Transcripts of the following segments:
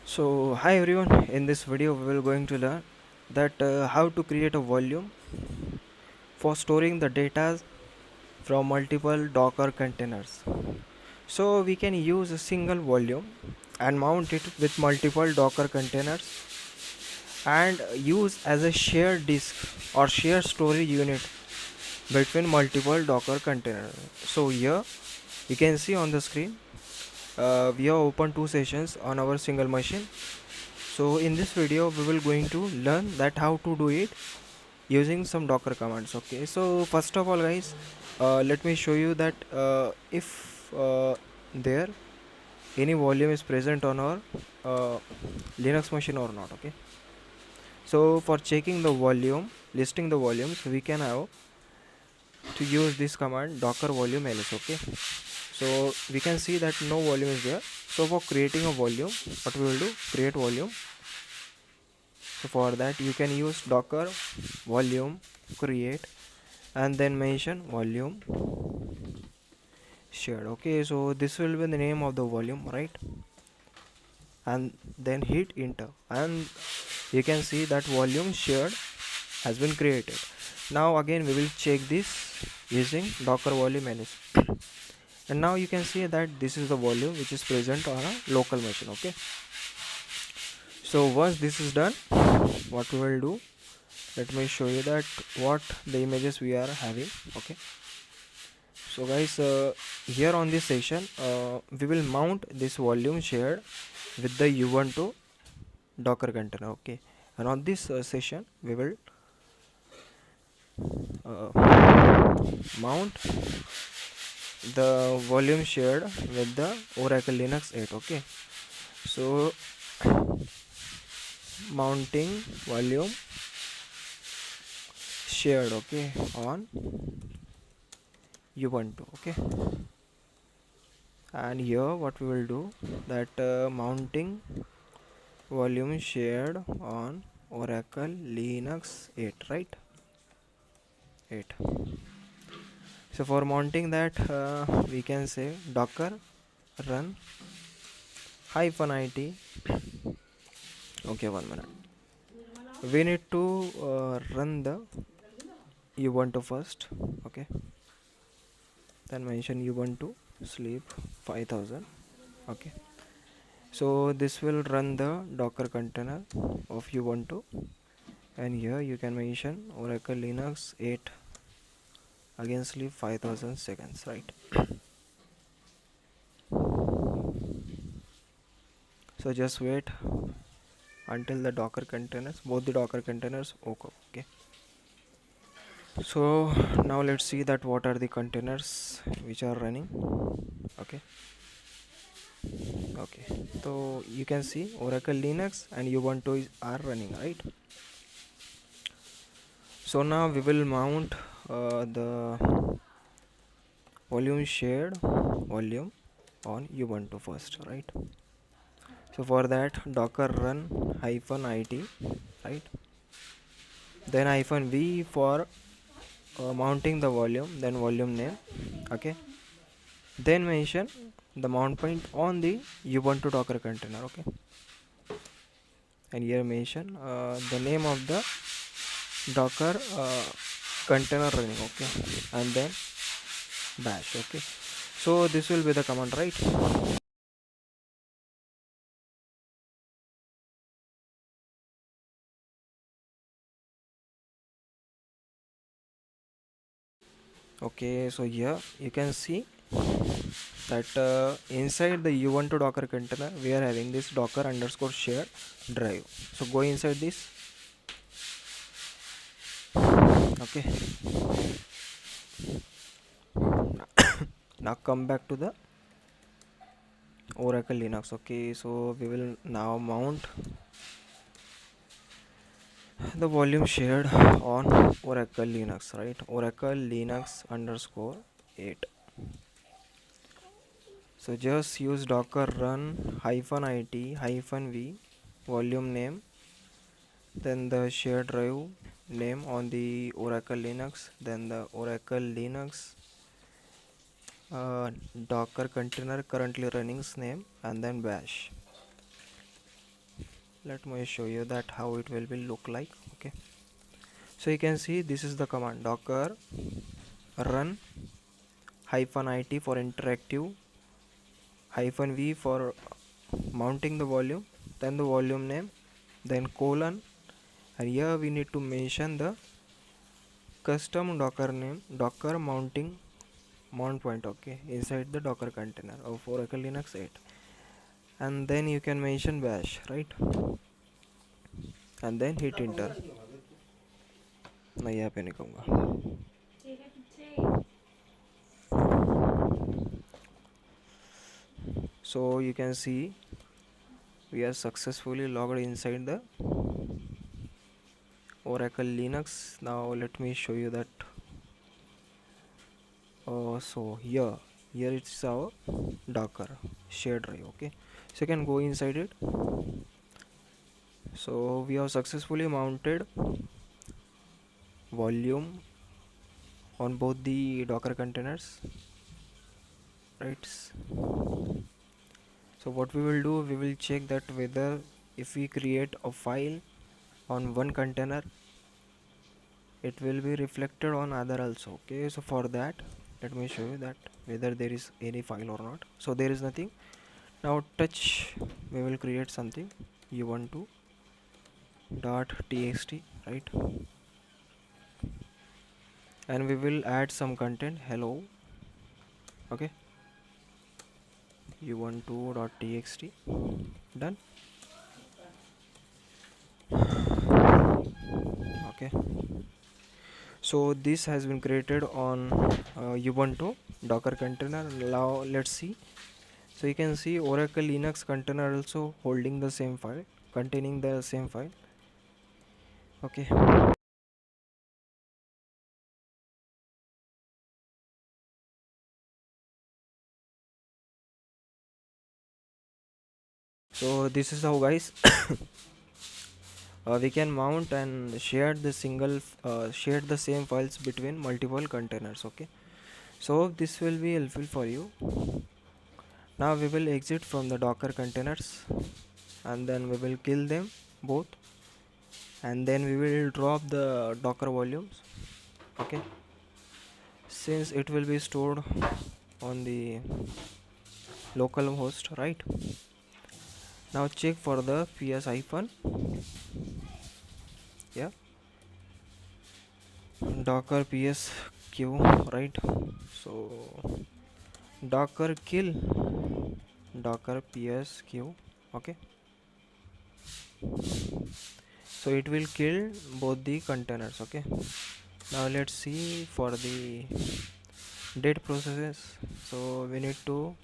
So hi everyone, in this video we will going to learn that how to create a volume for storing the data from multiple Docker containers. So we can use a single volume and mount it with multiple Docker containers and use as a shared disk or shared storage unit between multiple Docker containers. So here you can see on the screen we have opened two sessions on our single machine. So in this video we will going to learn that how to do it using some Docker commands. Okay, so first of all guys, let me show you that if there any volume is present on our Linux machine or not. Okay, so for checking the volume, listing the volumes, we can have to use this command docker volume ls. Okay, so we can see that no volume is there. So for creating a volume, what we will do, create volume. So for that you can use docker volume create and then mention volume shared. Okay, so this will be the name of the volume, right? And then hit enter and you can see that volume shared has been created. Now again we will check this using docker volume ls and now you can see that this is the volume which is present on a local machine. Okay, so once this is done, what we will do, let me show you that what the images we are having. Okay, so guys, here on this session we will mount this volume shared with the ubuntu docker container. Okay, and on this session we will mount the volume shared with the oracle linux 8. Okay, so mounting volume shared, okay, on ubuntu. Okay, and here what we will do, that mounting volume shared on oracle linux 8, right? 8. So for mounting that we can say docker run -it. Okay, 1 minute, we need to run the ubuntu first. Okay, then mention ubuntu sleep 5000. Okay, so this will run the docker container of ubuntu and here you can mention oracle linux 8 again sleep 5000 seconds, right? So just wait until the docker containers, both the docker containers okay. So now let's see that what are the containers which are running. Okay, okay, so you can see oracle linux and ubuntu are running, right? So now we will mount the volume shared volume on ubuntu first, right? So for that docker run -it, right? Then -v for mounting the volume, then volume name. Okay, then mention the mount point on the ubuntu docker container. Okay, and here mention the name of the docker container running. Okay, and then bash. Okay, so this will be the command, right? Okay, so here you can see that inside the ubuntu docker container we are having this docker underscore share drive. So go inside this. Okay, now come back to the oracle linux. Okay, so we will now mount the volume shared on oracle linux, right? Oracle linux underscore 8. So just use docker run -it -v volume name, then the shared drive name on the oracle linux, then the oracle linux docker container currently running's name, and then bash. Let me show you that how it will look like. Okay, so you can see this is the command docker run -it for interactive, -v for mounting the volume, then the volume name, then colon, and here we need to mention the custom docker name, docker mounting mount point, okay, inside the docker container of Oracle Linux 8, and then you can mention bash, right, and then hit enter. नहीं यहाँ पे नहीं कहूँगा. So you can see we are successfully logged inside the Oracle Linux. Now let me show you that. So here it's our docker shared drive. Okay, so you can go inside it. So we have successfully mounted volume on both the docker containers, right? So what we will do, we will check that whether if we create a file on one container, it will be reflected on other also. Okay, so for that, let me show you that whether there is any file or not. So there is nothing. Now touch, we will create something ubuntu.txt, right, and we will add some content, hello. Okay, ubuntu.txt, done. Okay, so this has been created on ubuntu docker container. Now let's see. So you can see Oracle Linux container also holding the same file, containing the same file. Okay, so this is how, guys, we can mount and share the share the same files between multiple containers. Okay, so this will be helpful for you. Now we will exit from the docker containers, and then we will kill them both, and then we will drop the docker volumes. Okay, since it will be stored on the local host, right? Now check for the ps hyphen, yeah, docker ps q, right? So docker kill docker ps q. Okay, so it will kill both the containers. Okay, now let's see for the date processes. So we need to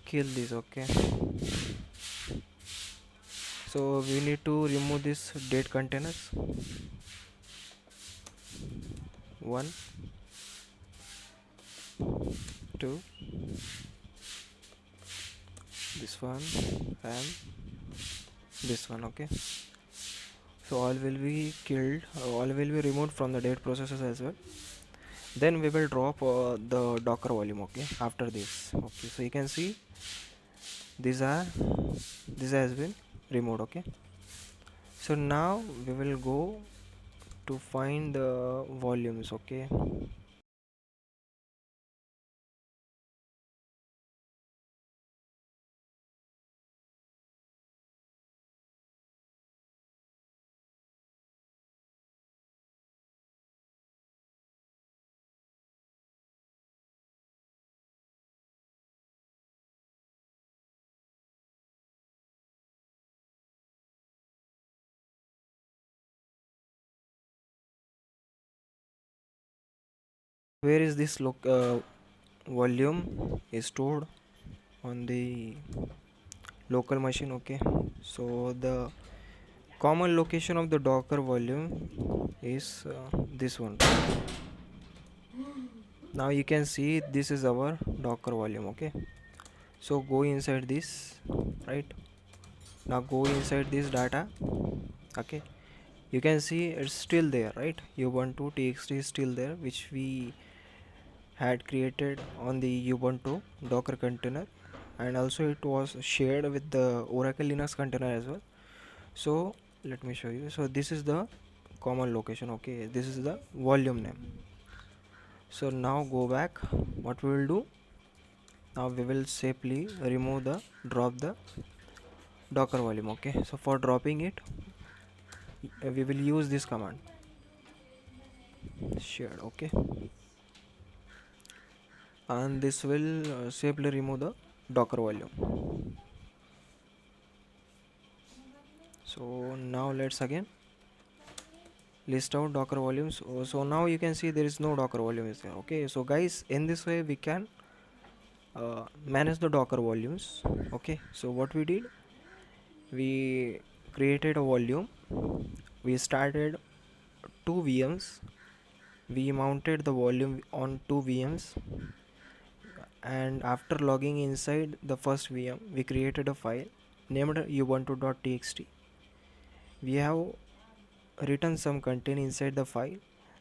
kill this. Okay, so we need to remove this date containers, one, two, this one, and this one. Okay, so all will be killed, all will be removed from the date processes as well. Then we will drop the docker volume. Okay, after this. Okay, so you can see these are, this has been removed. Okay, so now we will go to find the volumes. Okay, where is this volume is stored on the local machine. Okay, so the common location of the docker volume is this one. Now you can see this is our docker volume. Okay, so go inside this, right? Now go inside this data. Okay, you can see it's still there, right? ubuntu txt is still there, which we had created on the ubuntu docker container, and also it was shared with the Oracle Linux container as well. So let me show you. So this is the common location. Okay, this is the volume name. So now go back. What we will do now, we will simply remove the drop the docker volume. Okay, so for dropping it, we will use this command shared. Okay, and this will simply remove the docker volume. So now let's again list out docker volumes. So now you can see there is no docker volume is there. Okay, so guys, in this way we can manage the docker volumes. Okay, so what we did, we created a volume, we started two VMs, we mounted the volume on two VMs, and after logging inside the first VM we created a file named ubuntu.txt. We have written some content inside the file,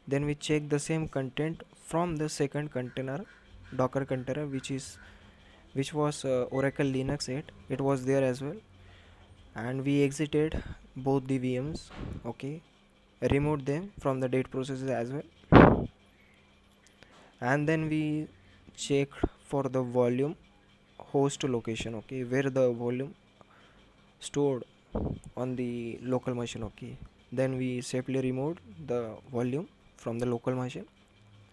then we check the same content from the second container, docker container, which was Oracle Linux 8. It was there as well, and we exited both the VMs. Okay, removed them from the date processes as well, and then we checked for the volume host location. Okay, where the volume stored on the local machine. Okay, then we safely removed the volume from the local machine,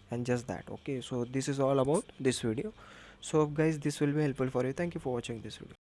and just that. Okay, so this is all about this video. So guys, this will be helpful for you. Thank you for watching this video.